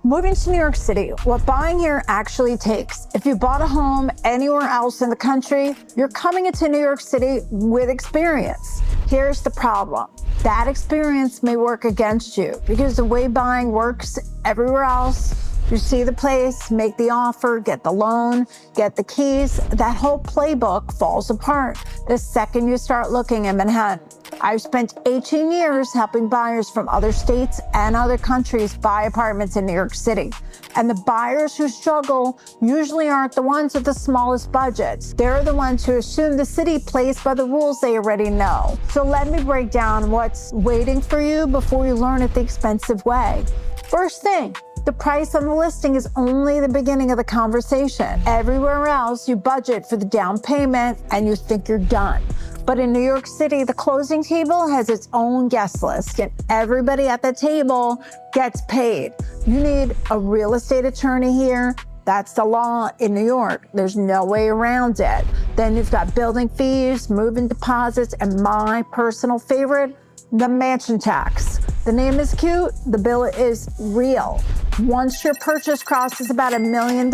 Moving to New York City, what buying here actually takes. If you bought a home anywhere else in the country, you're coming into New York City with experience. Here's the problem. That experience may work against you because the way buying works everywhere else, you see the place, make the offer, get the loan, get the keys, that whole playbook falls apart the second you start looking in Manhattan. I've spent 18 years helping buyers from other states and other countries buy apartments in New York City. And the buyers who struggle usually aren't the ones with the smallest budgets. They're the ones who assume the city plays by the rules they already know. So let me break down what's waiting for you before you learn it the expensive way. First thing, the price on the listing is only the beginning of the conversation. Everywhere else, you budget for the down payment and you think you're done. But in New York City, the closing table has its own guest list, and everybody at the table gets paid. You need a real estate attorney here. That's the law in New York. There's no way around it. Then you've got building fees, moving deposits, and my personal favorite, the mansion tax. The name is cute, the bill is real. Once your purchase crosses about $1 million,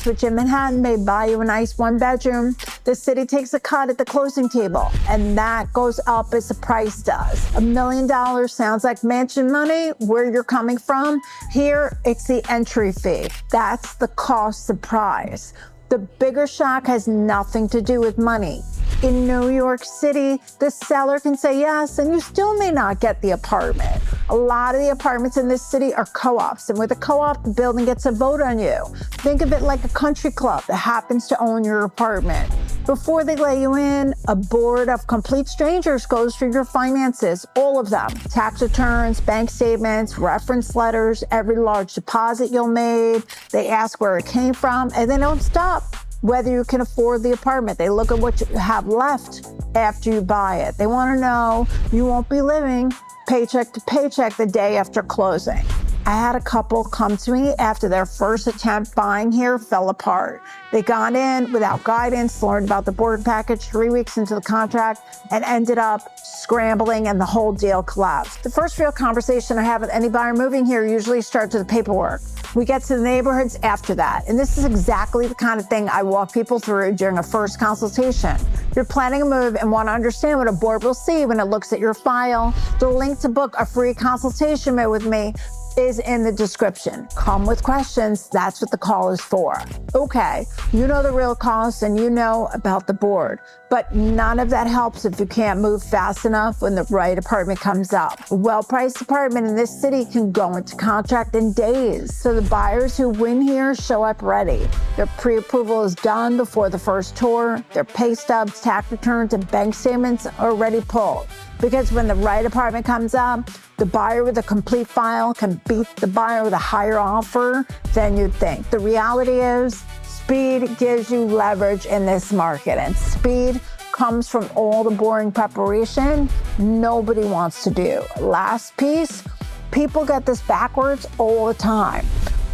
which in Manhattan may buy you a nice one bedroom, the city takes a cut at the closing table, and that goes up as the price does. $1 million sounds like mansion money where you're coming from. Here, it's the entry fee. That's the cost surprise. The bigger shock has nothing to do with money. In New York City, the seller can say yes, and you still may not get the apartment. A lot of the apartments in this city are co-ops, and with a co-op, the building gets a vote on you. Think of it like a country club that happens to own your apartment. Before they let you in, a board of complete strangers goes through your finances, all of them. Tax returns, bank statements, reference letters, every large deposit you made. They ask where it came from, and they don't stop whether you can afford the apartment. They look at what you have left after you buy it. They want to know you won't be living paycheck to paycheck the day after closing. I had a couple come to me after their first attempt buying here fell apart. They got in without guidance, learned about the board package 3 weeks into the contract, and ended up scrambling, and the whole deal collapsed. The first real conversation I have with any buyer moving here usually starts with the paperwork. We get to the neighborhoods after that, and this is exactly the kind of thing I walk people through during a first consultation. You're planning a move and want to understand what a board will see when it looks at your file. The link to book a free consultation with me is in the description. Come with questions, that's what the call is for. Okay, you know the real costs and you know about the board, but none of that helps if you can't move fast enough when the right apartment comes up. A well-priced apartment in this city can go into contract in days, so the buyers who win here show up ready. Their pre-approval is done before the first tour, their pay stubs, tax returns, and bank statements are already pulled. Because when the right apartment comes up, the buyer with a complete file can beat the buyer with a higher offer than you'd think. The reality is, speed gives you leverage in this market, and speed comes from all the boring preparation nobody wants to do. Last piece, people get this backwards all the time.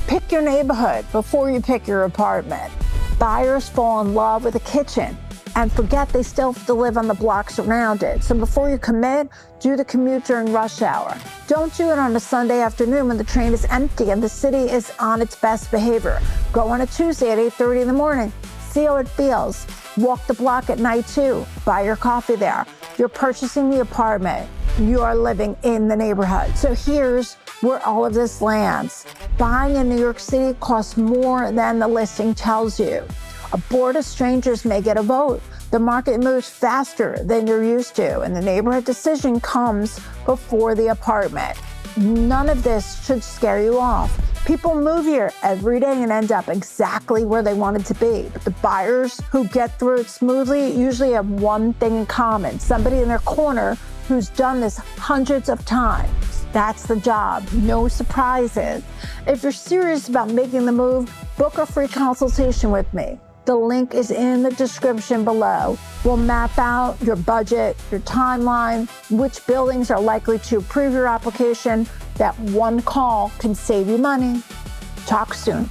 Pick your neighborhood before you pick your apartment. Buyers fall in love with a kitchen and forget they still have to live on the blocks around it. So before you commit, do the commute during rush hour. Don't do it on a Sunday afternoon when the train is empty and the city is on its best behavior. Go on a Tuesday at 8:30 in the morning. See how it feels. Walk the block at night too. Buy your coffee there. You're purchasing the apartment. You are living in the neighborhood. So here's where all of this lands. Buying in New York City costs more than the listing tells you. A board of strangers may get a vote. The market moves faster than you're used to, and the neighborhood decision comes before the apartment. None of this should scare you off. People move here every day and end up exactly where they wanted to be. But the buyers who get through it smoothly usually have one thing in common: somebody in their corner who's done this hundreds of times. That's the job, no surprises. If you're serious about making the move, book a free consultation with me. The link is in the description below. We'll map out your budget, your timeline, which buildings are likely to approve your application. That one call can save you money. Talk soon.